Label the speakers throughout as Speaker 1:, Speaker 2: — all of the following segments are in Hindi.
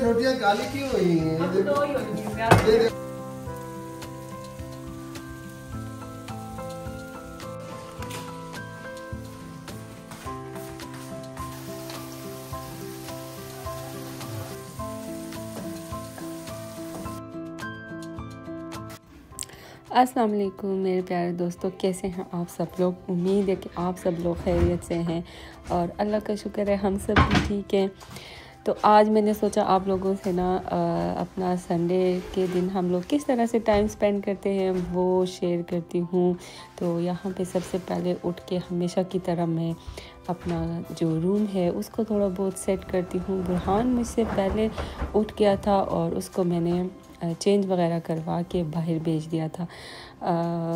Speaker 1: रोटियां काली क्यों हुई हैं?
Speaker 2: अस्सलाम वालेकुम मेरे प्यारे दोस्तों, कैसे हैं आप सब लोग। उम्मीद है कि आप सब लोग खैरियत से हैं और अल्लाह का शुक्र है हम सब भी ठीक हैं। तो आज मैंने सोचा आप लोगों से ना अपना संडे के दिन हम लोग किस तरह से टाइम स्पेंड करते हैं वो शेयर करती हूँ। तो यहाँ पे सबसे पहले उठ के हमेशा की तरह मैं अपना जो रूम है उसको थोड़ा बहुत सेट करती हूँ। बुरहान मुझसे पहले उठ गया था और उसको मैंने चेंज वगैरह करवा के बाहर भेज दिया था।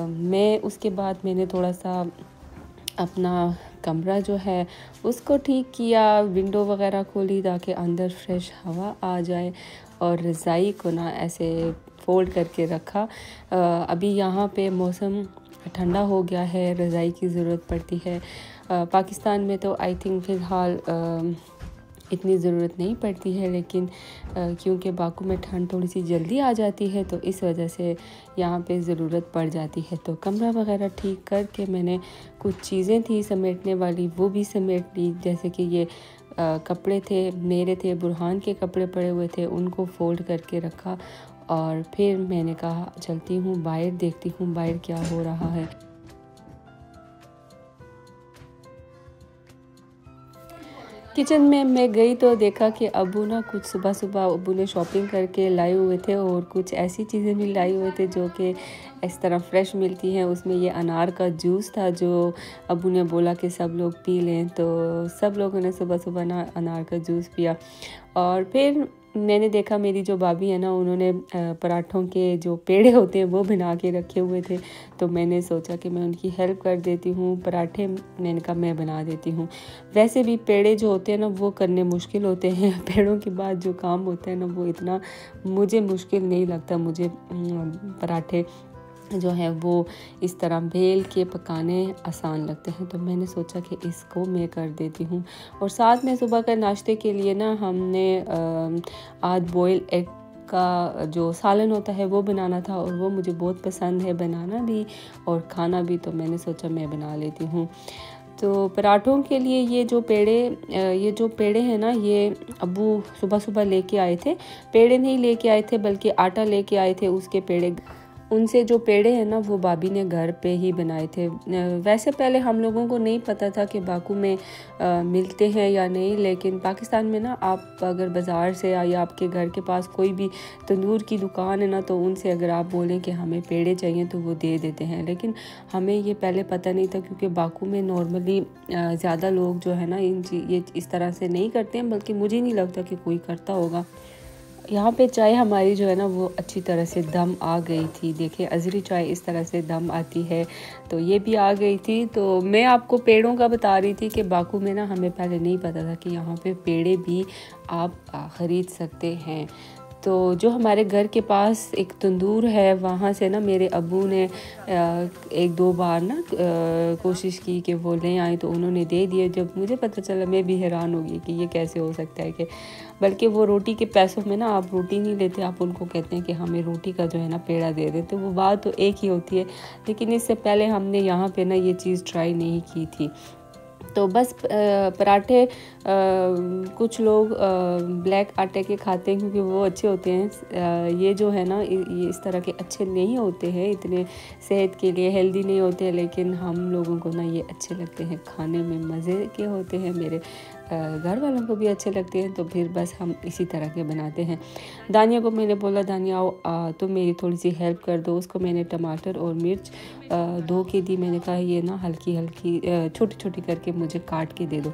Speaker 2: मैं उसके बाद मैंने थोड़ा सा अपना कमरा जो है उसको ठीक किया, विंडो वगैरह खोली ताकि अंदर फ्रेश हवा आ जाए और रज़ाई को ना ऐसे फोल्ड करके रखा। अभी यहाँ पे मौसम ठंडा हो गया है, रज़ाई की ज़रूरत पड़ती है। पाकिस्तान में तो आई थिंक फ़िलहाल इतनी ज़रूरत नहीं पड़ती है, लेकिन क्योंकि बाकू में ठंड थोड़ी सी जल्दी आ जाती है तो इस वजह से यहाँ पे ज़रूरत पड़ जाती है। तो कमरा वगैरह ठीक करके मैंने कुछ चीज़ें थी समेटने वाली वो भी समेट ली। जैसे कि ये कपड़े थे मेरे, थे बुरहान के कपड़े पड़े हुए थे, उनको फ़ोल्ड करके रखा और फिर मैंने कहा चलती हूँ बाहर, देखती हूँ बाहर क्या हो रहा है। किचन में मैं गई तो देखा कि अबू ना कुछ सुबह सुबह अबू ने शॉपिंग करके लाए हुए थे और कुछ ऐसी चीज़ें भी लाए हुए थे जो कि इस तरह फ्रेश मिलती हैं। उसमें ये अनार का जूस था जो अबू ने बोला कि सब लोग पी लें, तो सब लोगों ने सुबह सुबह ना अनार का जूस पिया। और फिर मैंने देखा मेरी जो भाभी है ना उन्होंने पराठों के जो पेड़े होते हैं वो बना के रखे हुए थे, तो मैंने सोचा कि मैं उनकी हेल्प कर देती हूँ। पराठे मैंने कहा मैं बना देती हूँ। वैसे भी पेड़े जो होते हैं ना वो करने मुश्किल होते हैं, पेड़ों के बाद जो काम होता है ना वो इतना मुझे मुश्किल नहीं लगता। मुझे पराठे जो है वो इस तरह बेल के पकाने आसान लगते हैं, तो मैंने सोचा कि इसको मैं कर देती हूँ। और साथ में सुबह का नाश्ते के लिए ना हमने आज बॉयल एग का जो सालन होता है वो बनाना था और वो मुझे बहुत पसंद है, बनाना भी और खाना भी, तो मैंने सोचा मैं बना लेती हूँ। तो पराठों के लिए ये जो पेड़े हैं ना ये अबू सुबह सुबह लेके आए थे। पेड़े नहीं लेके आए थे बल्कि आटा लेके आए थे, उसके पेड़े उनसे जो पेड़े हैं ना वो भाभी ने घर पे ही बनाए थे। वैसे पहले हम लोगों को नहीं पता था कि बाकू में मिलते हैं या नहीं, लेकिन पाकिस्तान में ना आप अगर बाज़ार से या आपके घर के पास कोई भी तंदूर की दुकान है ना तो उनसे अगर आप बोलें कि हमें पेड़े चाहिए तो वो दे देते हैं। लेकिन हमें ये पहले पता नहीं था क्योंकि बाकू में नॉर्मली ज़्यादा लोग जो है ना ये इस तरह से नहीं करते हैं, बल्कि मुझे नहीं लगता कि कोई करता होगा। यहाँ पे चाय हमारी जो है ना वो अच्छी तरह से दम आ गई थी। देखिए अजरी चाय इस तरह से दम आती है, तो ये भी आ गई थी। तो मैं आपको पेड़ों का बता रही थी कि बाकू में ना हमें पहले नहीं पता था कि यहाँ पे पेड़े भी आप ख़रीद सकते हैं। तो जो हमारे घर के पास एक तंदूर है वहाँ से ना मेरे अब्बू ने एक दो बार ना कोशिश की कि वो ले आए, तो उन्होंने दे दिए। जब मुझे पता चला मैं भी हैरान हो गई कि ये कैसे हो सकता है कि बल्कि वो रोटी के पैसों में ना आप रोटी नहीं लेते, आप उनको कहते हैं कि हमें रोटी का जो है ना पेड़ा दे दें। तो वो बात तो एक ही होती है, लेकिन इससे पहले हमने यहाँ पे ना ये चीज़ ट्राई नहीं की थी। तो बस पराठे कुछ लोग ब्लैक आटे के खाते हैं क्योंकि वो अच्छे होते हैं। ये जो है ना ये इस तरह के अच्छे नहीं होते हैं, इतने सेहत के लिए हेल्दी नहीं होते हैं, लेकिन हम लोगों को ना ये अच्छे लगते हैं, खाने में मज़े के होते हैं, मेरे घर वालों को भी अच्छे लगते हैं। तो फिर बस हम इसी तरह के बनाते हैं। दानिया को मैंने बोला दानिया आओ तुम मेरी थोड़ी सी हेल्प कर दो। उसको मैंने टमाटर और मिर्च धो के दी। मैंने कहा ये ना हल्की हल्की छोटी छोटी करके मुझे काट के दे दो।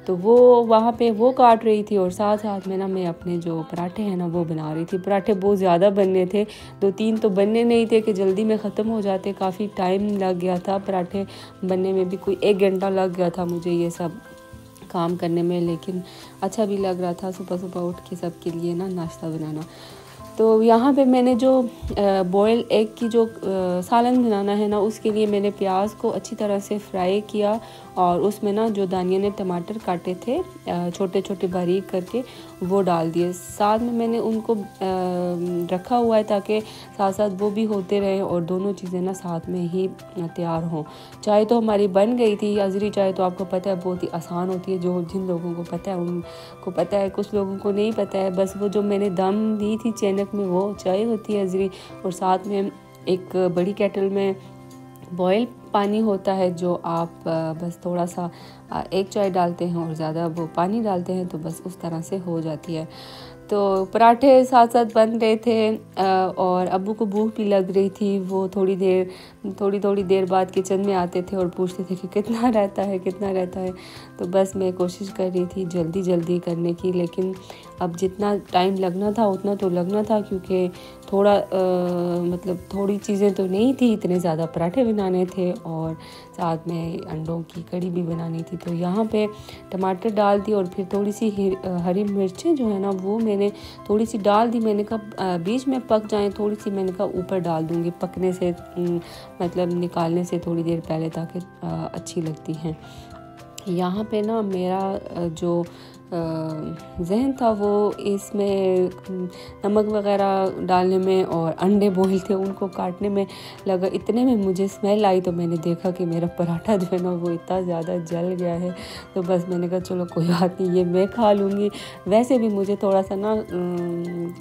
Speaker 2: तो वो वहाँ पे वो काट रही थी और साथ साथ में ना मैं अपने जो पराठे हैं ना वो बना रही थी। पराठे बहुत ज़्यादा बनने थे, 2-3 तो बनने नहीं थे कि जल्दी में ख़त्म हो जाते, काफ़ी टाइम लग गया था पराठे बनने में भी, कोई 1 घंटा लग गया था मुझे ये सब काम करने में। लेकिन अच्छा भी लग रहा था सुबह सुबह उठ के सबके लिए ना नाश्ता बनाना। तो यहाँ पे मैंने जो बॉयल एग की जो सालन बनाना है ना उसके लिए मैंने प्याज को अच्छी तरह से फ्राई किया और उसमें ना जो दानिया ने टमाटर काटे थे छोटे छोटे बारीक करके वो डाल दिए। साथ में मैंने उनको रखा हुआ है ताकि साथ साथ वो भी होते रहें और दोनों चीज़ें ना साथ में ही तैयार हों। चाय तो हमारी बन गई थी। अजरी चाय तो आपको पता है बहुत ही आसान होती है, जो जिन लोगों को पता है उनको पता है, कुछ लोगों को नहीं पता है। बस वो जो मैंने दम दी थी चैनक में वो चाय होती है अजरी। और साथ में एक बड़ी केटल में बॉयल पानी होता है जो आप बस थोड़ा सा एक चाय डालते हैं और ज़्यादा वो पानी डालते हैं तो बस उस तरह से हो जाती है। तो पराठे साथ साथ बन रहे थे और अब्बू को भूख भी लग रही थी। वो थोड़ी थोड़ी देर बाद किचन में आते थे और पूछते थे कि कितना रहता है। तो बस मैं कोशिश कर रही थी जल्दी जल्दी करने की, लेकिन अब जितना टाइम लगना था उतना तो लगना था क्योंकि थोड़ा मतलब थोड़ी चीज़ें तो नहीं थी, इतने ज़्यादा पराठे बनाने थे और साथ में अंडों की कड़ी भी बनानी थी। तो यहाँ पे टमाटर डाल दी और फिर थोड़ी सी हरी मिर्चें जो है ना वो मैंने थोड़ी सी डाल दी। मैंने कहा बीच में पक जाएं, थोड़ी सी मैंने कहा ऊपर डाल दूँगी पकने से मतलब निकालने से थोड़ी देर पहले, ताकि अच्छी लगती हैं। यहाँ पे ना मेरा जो जहन था वो इसमें नमक वगैरह डालने में और अंडे बॉईल थे उनको काटने में लगा। इतने में मुझे स्मेल आई तो मैंने देखा कि मेरा पराठा जो है ना वो इतना ज़्यादा जल गया है। तो बस मैंने कहा चलो कोई बात नहीं, ये मैं खा लूँगी। वैसे भी मुझे थोड़ा सा ना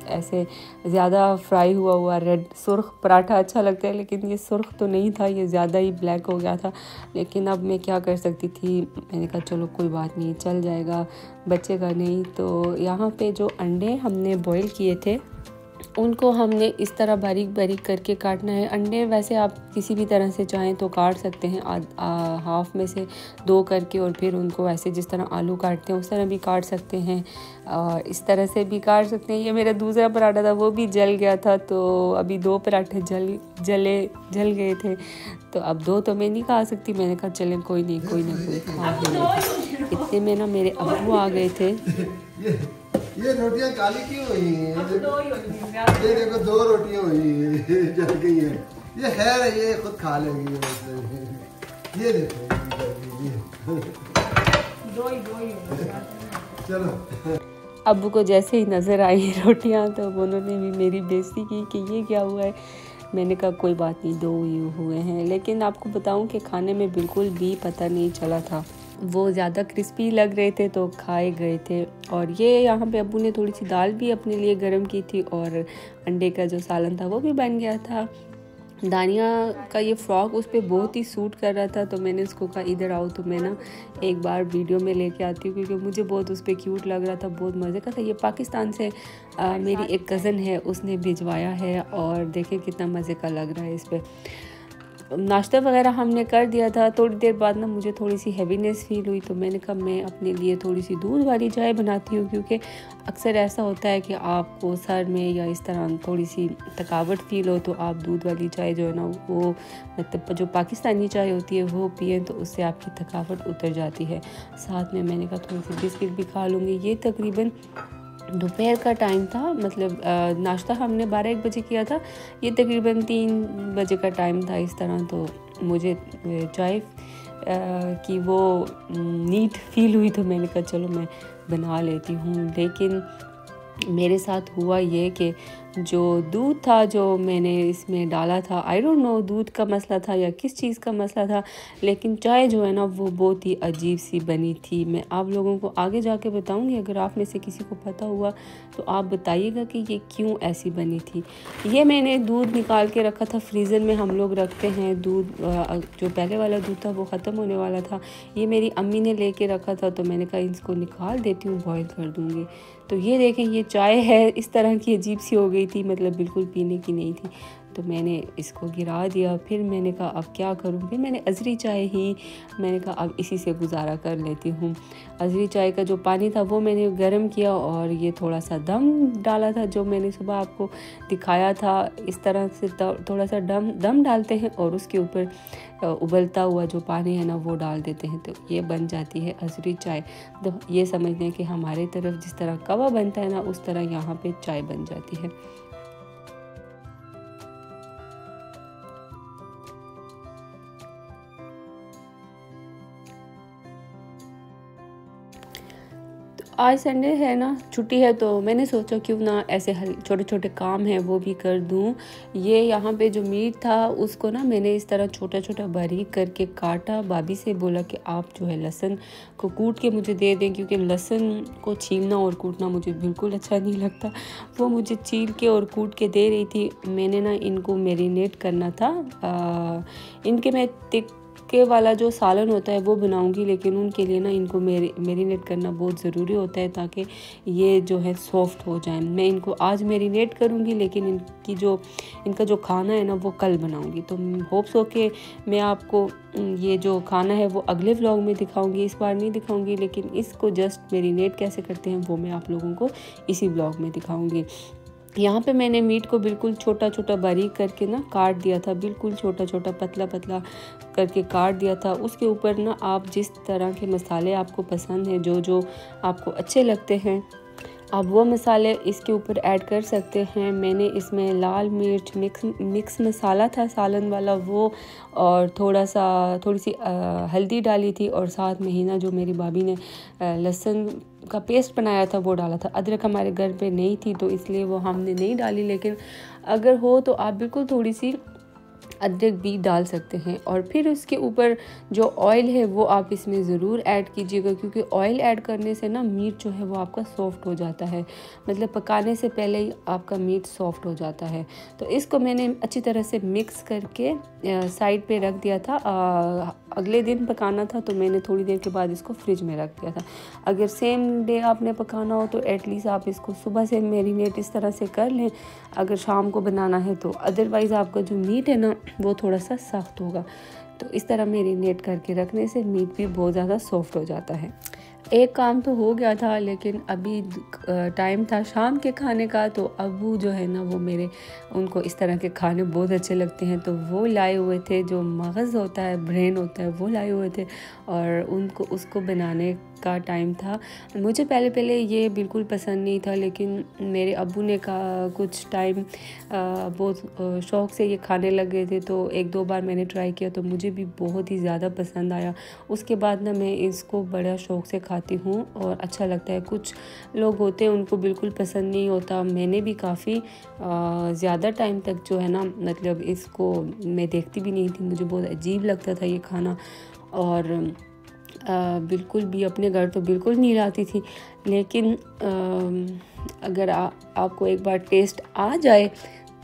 Speaker 2: ऐसे ज़्यादा फ्राई हुआ रेड सुर्ख पराठा अच्छा लगता है, लेकिन ये सुर्ख तो नहीं था, ये ज़्यादा ही ब्लैक हो गया था। लेकिन अब मैं क्या कर सकती थी, मैंने कहा चलो कोई बात नहीं, चल जाएगा, बचेगा नहीं। तो यहाँ पे जो अंडे हमने बॉईल किए थे उनको हमने इस तरह बारीक बारीक करके काटना है। अंडे वैसे आप किसी भी तरह से चाहें तो काट सकते हैं, हाफ में से 2 करके, और फिर उनको ऐसे जिस तरह आलू काटते हैं उस तरह भी काट सकते हैं और इस तरह से भी काट सकते हैं। ये मेरा दूसरा पराठा था वो भी जल गया था, तो अभी 2 पराठे जल गए थे। तो अब 2 तो मैं नहीं खा सकती, मैंने कहा चलें कोई नहीं कोई खा लेंगे। इतने में ना मेरे अब्बू आ गए थे।
Speaker 1: ये रोटियां काली क्यों हुई हैं? ये देखो 2 रोटियां हुई जल गई हैं। ये खैर है, ये खुद खा लेंगी। ये देखो चलो।
Speaker 2: अब्बू को जैसे ही नज़र आई रोटियां तो उन्होंने भी मेरी बेइज्जती की कि ये क्या हुआ है। मैंने कहा कोई बात नहीं, 2 हुए हैं। लेकिन आपको बताऊं कि खाने में बिल्कुल भी पता नहीं चला था, वो ज़्यादा क्रिस्पी लग रहे थे तो खाए गए थे। और ये यहाँ पे अब्बू ने थोड़ी सी दाल भी अपने लिए गर्म की थी और अंडे का जो सालन था वो भी बन गया था। दानिया का ये फ्रॉक उस पर बहुत ही सूट कर रहा था, तो मैंने उसको कहा इधर आओ तो मैं ना एक बार वीडियो में लेके आती हूँ, क्योंकि मुझे बहुत उस पर क्यूट लग रहा था, बहुत मज़े का था। ये पाकिस्तान से मेरी एक कज़न है, उसने भिजवाया है और देखें कितना मज़े का लग रहा है इस पर। नाश्ता वगैरह हमने कर दिया था। थोड़ी देर बाद ना मुझे थोड़ी सी हैवीनेस फील हुई, तो मैंने कहा मैं अपने लिए थोड़ी सी दूध वाली चाय बनाती हूँ, क्योंकि अक्सर ऐसा होता है कि आपको सर में या इस तरह थोड़ी सी थकावट फील हो तो आप दूध वाली चाय जो है ना वो मतलब जो पाकिस्तानी चाय होती है वो पिएं, तो उससे आपकी थकावट उतर जाती है। साथ में मैंने कहा थोड़ी सी बिस्किट भी खा लूँगी। ये तकरीबन दोपहर का टाइम था, मतलब नाश्ता हमने 12-1 बजे किया था, ये तकरीबन 3 बजे का टाइम था इस तरह। तो मुझे चाय की वो नीड फील हुई, तो मैंने कहा चलो मैं बना लेती हूँ। लेकिन मेरे साथ हुआ ये कि जो दूध था जो मैंने इसमें डाला था, आई डोंट नो दूध का मसला था या किस चीज़ का मसला था, लेकिन चाय जो है ना वो बहुत ही अजीब सी बनी थी। मैं आप लोगों को आगे जाके बताऊंगी, अगर आप में से किसी को पता हुआ तो आप बताइएगा कि ये क्यों ऐसी बनी थी। ये मैंने दूध निकाल के रखा था फ्रीज़र में, हम लोग रखते हैं दूध, जो पहले वाला दूध था वो ख़त्म होने वाला था। ये मेरी अम्मी ने लेके रखा था, तो मैंने कहा इसको निकाल देती हूँ, बॉयल कर दूँगी। तो ये देखें ये चाय है इस तरह की अजीब सी हो गई थी, मतलब बिल्कुल पीने की नहीं थी। तो मैंने इसको गिरा दिया। फिर मैंने कहा अब क्या करूँ, फिर मैंने अजरी चाय ही, मैंने कहा अब इसी से गुजारा कर लेती हूँ। अजरी चाय का जो पानी था वो मैंने गर्म किया और ये थोड़ा सा दम डाला था, जो मैंने सुबह आपको दिखाया था। इस तरह से थोड़ा सा दम डालते हैं और उसके ऊपर उबलता हुआ जो पानी है ना वो डाल देते हैं, तो ये बन जाती है अजरी चाय। तो ये समझ लें कि हमारे तरफ जिस तरह कवा बनता है ना उस तरह यहाँ पे चाय बन जाती है। आज संडे है ना, छुट्टी है, तो मैंने सोचा क्यों ना ऐसे छोटे छोटे काम हैं वो भी कर दूं। ये यहाँ पे जो मीट था उसको ना मैंने इस तरह छोटा छोटा बारीक करके काटा। भाभी से बोला कि आप जो है लहसुन को कूट के मुझे दे दें, क्योंकि लहसुन को छीलना और कूटना मुझे बिल्कुल अच्छा नहीं लगता। वो मुझे छील के और कूट के दे रही थी। मैंने ना इनको मैरिनेट करना था। इनके मैं के वाला जो सालन होता है वो बनाऊंगी, लेकिन उनके लिए ना इनको मैरिनेट करना बहुत ज़रूरी होता है ताकि ये जो है सॉफ्ट हो जाए। मैं इनको आज मैरिनेट करूंगी, लेकिन इनका जो खाना है ना वो कल बनाऊंगी। तो होप्स हो कि मैं आपको ये जो खाना है वो अगले व्लॉग में दिखाऊंगी, इस बार नहीं दिखाऊंगी, लेकिन इसको जस्ट मैरिनेट कैसे करते हैं वो मैं आप लोगों को इसी व्लॉग में दिखाऊंगी। यहाँ पे मैंने मीट को बिल्कुल छोटा छोटा बारीक करके ना काट दिया था, बिल्कुल छोटा छोटा पतला पतला करके काट दिया था। उसके ऊपर ना आप जिस तरह के मसाले आपको पसंद हैं, जो आपको अच्छे लगते हैं, आप वो मसाले इसके ऊपर ऐड कर सकते हैं। मैंने इसमें लाल मिर्च मिक्स मसाला था सालन वाला वो, और थोड़ी सी हल्दी डाली थी, और साथ में ही ना जो मेरी भाभी ने लहसुन का पेस्ट बनाया था वो डाला था। अदरक हमारे घर पे नहीं थी तो इसलिए वो हमने नहीं डाली, लेकिन अगर हो तो आप बिल्कुल थोड़ी सी अदरक भी डाल सकते हैं। और फिर उसके ऊपर जो ऑयल है वो आप इसमें ज़रूर ऐड कीजिएगा, क्योंकि ऑयल ऐड करने से ना मीट जो है वो आपका सॉफ्ट हो जाता है, मतलब पकाने से पहले ही आपका मीट सॉफ्ट हो जाता है। तो इसको मैंने अच्छी तरह से मिक्स करके साइड पे रख दिया था। अगले दिन पकाना था तो मैंने थोड़ी देर के बाद इसको फ्रिज में रख दिया था। अगर सेम डे आपने पकाना हो तो एटलीस्ट आप इसको सुबह से मैरिनेट इस तरह से कर लें, अगर शाम को बनाना है तो। अदरवाइज़ आपका जो मीट है ना वो थोड़ा सा सख्त होगा। तो इस तरह मैरिनेट करके रखने से मीट भी बहुत ज़्यादा सॉफ्ट हो जाता है। एक काम तो हो गया था, लेकिन अभी टाइम था शाम के खाने का। तो अबू जो है ना वो उनको इस तरह के खाने बहुत अच्छे लगते हैं, तो वो लाए हुए थे, जो मगज़ होता है, ब्रेन होता है, वो लाए हुए थे, और उसको बनाने का टाइम था। मुझे पहले ये बिल्कुल पसंद नहीं था, लेकिन मेरे अब्बू ने कहा कुछ टाइम बहुत शौक़ से ये खाने लग गए थे, तो 1-2 बार मैंने ट्राई किया तो मुझे भी बहुत ही ज़्यादा पसंद आया। उसके बाद ना मैं इसको बड़ा शौक़ से खाती हूँ और अच्छा लगता है। कुछ लोग होते हैं उनको बिल्कुल पसंद नहीं होता। मैंने भी काफ़ी ज़्यादा टाइम तक जो है ना, मतलब इसको मैं देखती भी नहीं थी, मुझे बहुत अजीब लगता था ये खाना, और बिल्कुल भी अपने घर तो बिल्कुल नहीं लाती थी। लेकिन अगर आपको एक बार टेस्ट आ जाए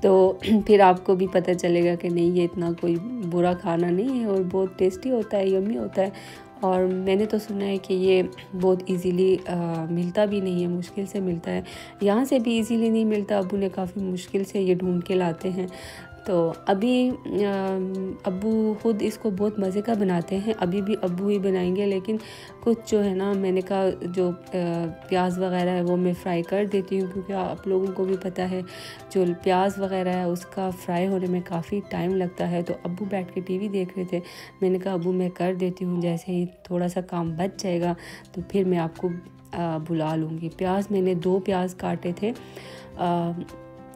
Speaker 2: तो फिर आपको भी पता चलेगा कि नहीं, ये इतना कोई बुरा खाना नहीं है और बहुत टेस्टी होता है, यम्मी होता है। और मैंने तो सुना है कि ये बहुत इजीली मिलता भी नहीं है, मुश्किल से मिलता है। यहाँ से भी इजीली नहीं मिलता, अब्बू ने काफ़ी मुश्किल से ये ढूंढ के लाते हैं। तो अभी अब्बू ख़ुद इसको बहुत मज़े का बनाते हैं, अभी भी अब्बू ही बनाएंगे। लेकिन कुछ जो है ना, मैंने कहा जो प्याज वगैरह है वो मैं फ्राई कर देती हूँ, क्योंकि आप लोगों को भी पता है जो प्याज वगैरह है उसका फ्राई होने में काफ़ी टाइम लगता है। तो अब्बू बैठ के टीवी देख रहे थे, मैंने कहा अब्बू मैं कर देती हूँ, जैसे ही थोड़ा सा काम बच जाएगा तो फिर मैं आपको बुला लूँगी। प्याज मैंने 2 प्याज काटे थे,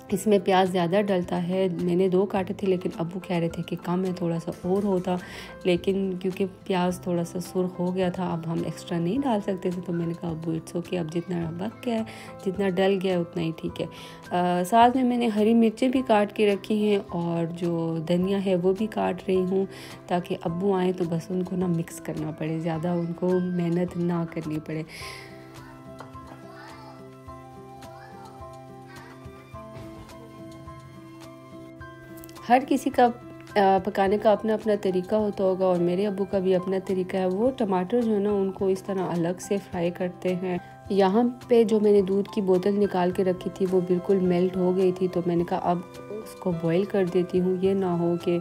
Speaker 2: इसमें प्याज ज़्यादा डलता है, मैंने 2 काटे थे, लेकिन अब्बू कह रहे थे कि कम है, थोड़ा सा और होता। लेकिन क्योंकि प्याज थोड़ा सा सुर्ख हो गया था, अब हम एक्स्ट्रा नहीं डाल सकते थे, तो मैंने कहा अब्बू इट्स ओके, अब जितना बच गया है, जितना डल गया है उतना ही ठीक है। साथ में मैंने हरी मिर्चें भी काट के रखी हैं, और जो धनिया है वो भी काट रही हूँ, ताकि अब्बू आएँ तो बस उनको ना मिक्स करना पड़े, ज़्यादा उनको मेहनत ना करनी पड़े। हर किसी का पकाने का अपना अपना तरीका होता होगा, और मेरे अब्बू का भी अपना तरीका है। वो टमाटर जो है ना उनको इस तरह अलग से फ्राई करते हैं। यहाँ पे जो मैंने दूध की बोतल निकाल के रखी थी वो बिल्कुल मेल्ट हो गई थी, तो मैंने कहा अब उसको बॉईल कर देती हूँ, ये ना हो कि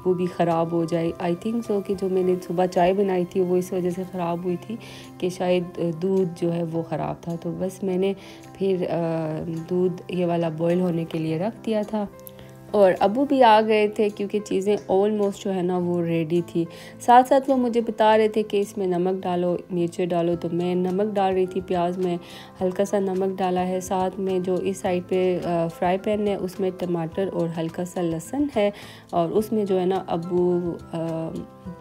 Speaker 2: वो भी ख़राब हो जाए। आई थिंक सो कि जो मैंने सुबह चाय बनाई थी वो इस वजह से ख़राब हुई थी कि शायद दूध जो है वो ख़राब था। तो बस मैंने फिर दूध ये वाला बॉईल होने के लिए रख दिया था। और अबू भी आ गए थे क्योंकि चीज़ें ऑलमोस्ट जो है ना वो रेडी थी। साथ साथ वो मुझे बता रहे थे कि इसमें नमक डालो, मिर्चें डालो, तो मैं नमक डाल रही थी। प्याज में हल्का सा नमक डाला है। साथ में जो इस साइड पे फ्राई पैन है उसमें टमाटर और हल्का सा लहसुन है, और उसमें जो है ना अबू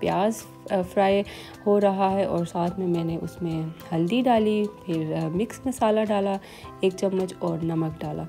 Speaker 2: प्याज फ्राई हो रहा है, और साथ में मैंने उसमें हल्दी डाली, फिर मिक्स मसाला डाला 1 चम्मच और नमक डाला।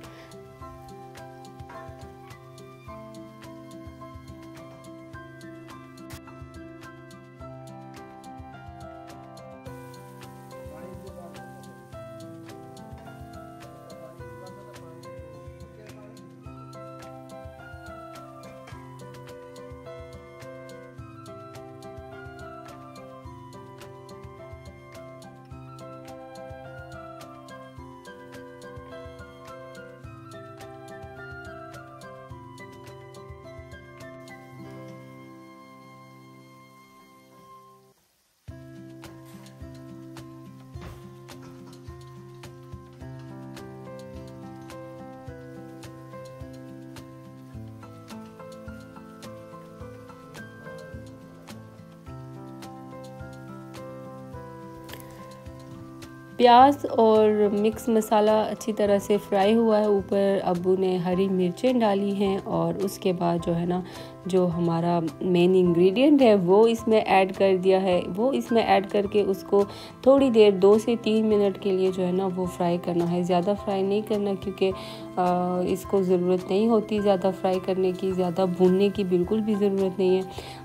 Speaker 2: प्याज और मिक्स मसाला अच्छी तरह से फ्राई हुआ है। ऊपर अब्बू ने हरी मिर्चें डाली हैं, और उसके बाद जो है ना जो हमारा मेन इंग्रेडिएंट है वो इसमें ऐड कर दिया है। वो इसमें ऐड करके उसको थोड़ी देर 2 से 3 मिनट के लिए जो है ना वो फ्राई करना है। ज़्यादा फ्राई नहीं करना, क्योंकि इसको ज़रूरत नहीं होती ज़्यादा फ्राई करने की, ज़्यादा भूनने की बिल्कुल भी ज़रूरत नहीं है।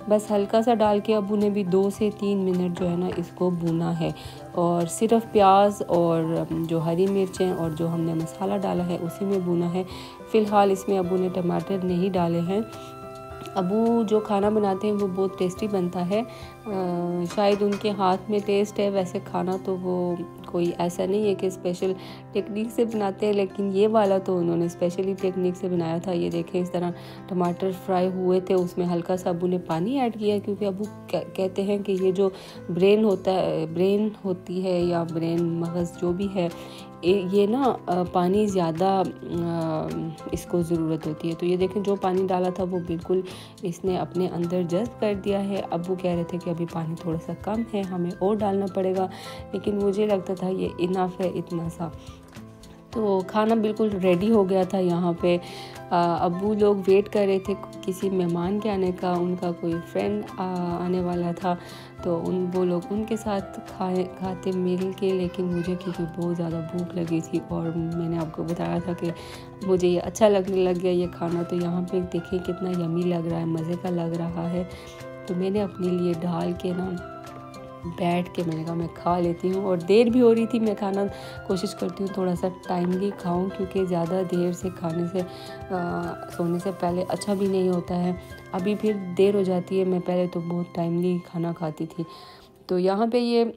Speaker 2: बस हल्का सा डाल के अब्बू ने भी 2 से 3 मिनट जो है ना इसको भूना है, और सिर्फ प्याज और जो हरी मिर्चें और जो हमने मसाला डाला है उसी में भूना है। फ़िलहाल इसमें अब्बू ने टमाटर नहीं डाले हैं। अबू जो खाना बनाते हैं वो बहुत टेस्टी बनता है। शायद उनके हाथ में टेस्ट है। वैसे खाना तो वो कोई ऐसा नहीं है कि स्पेशल टेक्निक से बनाते हैं, लेकिन ये वाला तो उन्होंने स्पेशली टेक्निक से बनाया था। ये देखें, इस तरह टमाटर फ्राई हुए थे, उसमें हल्का सा अबू ने पानी ऐड किया, क्योंकि अबू कहते हैं कि ये जो ब्रेन होती है या ब्रेन मगज़ जो भी है, ये ना पानी ज़्यादा इसको ज़रूरत होती है। तो ये देखें, जो पानी डाला था वो बिल्कुल इसने अपने अंदर जज़्ब कर दिया है। अब्बू कह रहे थे कि अभी पानी थोड़ा सा कम है, हमें और डालना पड़ेगा, लेकिन मुझे लगता था ये इनफ है इतना सा। तो खाना बिल्कुल रेडी हो गया था। यहाँ पे अब्बू लोग वेट कर रहे थे किसी मेहमान के आने का। उनका कोई फ्रेंड आने वाला था, तो वो लोग उनके साथ खाते मिल के। लेकिन मुझे क्योंकि बहुत ज़्यादा भूख लगी थी, और मैंने आपको बताया था कि मुझे ये अच्छा लगने लग गया ये खाना। तो यहाँ पे देखें कितना यमी लग रहा है, मज़े का लग रहा है। तो मैंने अपने लिए डाल के ना बैठ के मैंने कहा मैं खा लेती हूँ। और देर भी हो रही थी, मैं खाना कोशिश करती हूँ थोड़ा सा टाइमली खाऊं, क्योंकि ज़्यादा देर से खाने से सोने से पहले अच्छा भी नहीं होता है। अभी फिर देर हो जाती है, मैं पहले तो बहुत टाइमली खाना खाती थी। तो यहाँ पे ये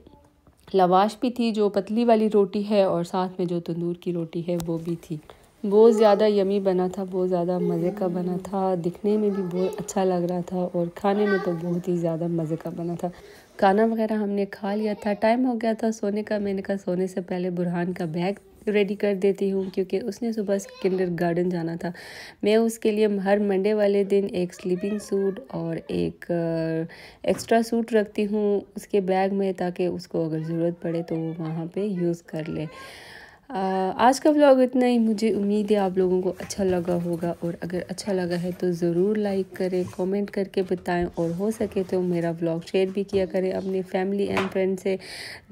Speaker 2: लवाश भी थी, जो पतली वाली रोटी है, और साथ में जो तंदूर की रोटी है वो भी थी। बहुत ज़्यादा यमी बना था, बहुत ज़्यादा मज़े का बना था। दिखने में भी बहुत अच्छा लग रहा था, और खाने में तो बहुत ही ज़्यादा मज़े का बना था। खाना वगैरह हमने खा लिया था, टाइम हो गया था सोने का। मैंने कहा सोने से पहले बुरहान का बैग रेडी कर देती हूँ, क्योंकि उसने सुबह किंडरगार्टन जाना था। मैं उसके लिए हर मंडे वाले दिन एक स्लीपिंग सूट और एक एक्स्ट्रा सूट रखती हूँ उसके बैग में, ताकि उसको अगर ज़रूरत पड़े तो वो वहाँ पे यूज़ कर ले। आज का व्लॉग इतना ही। मुझे उम्मीद है आप लोगों को अच्छा लगा होगा, और अगर अच्छा लगा है तो ज़रूर लाइक करें, कमेंट करके बताएं, और हो सके तो मेरा व्लॉग शेयर भी किया करें अपनी फैमिली एंड फ्रेंड से।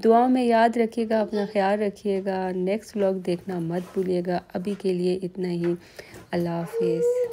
Speaker 2: दुआ में याद रखिएगा, अपना ख्याल रखिएगा। नेक्स्ट व्लॉग देखना मत भूलिएगा। अभी के लिए इतना ही। अल्लाह हाफिज़।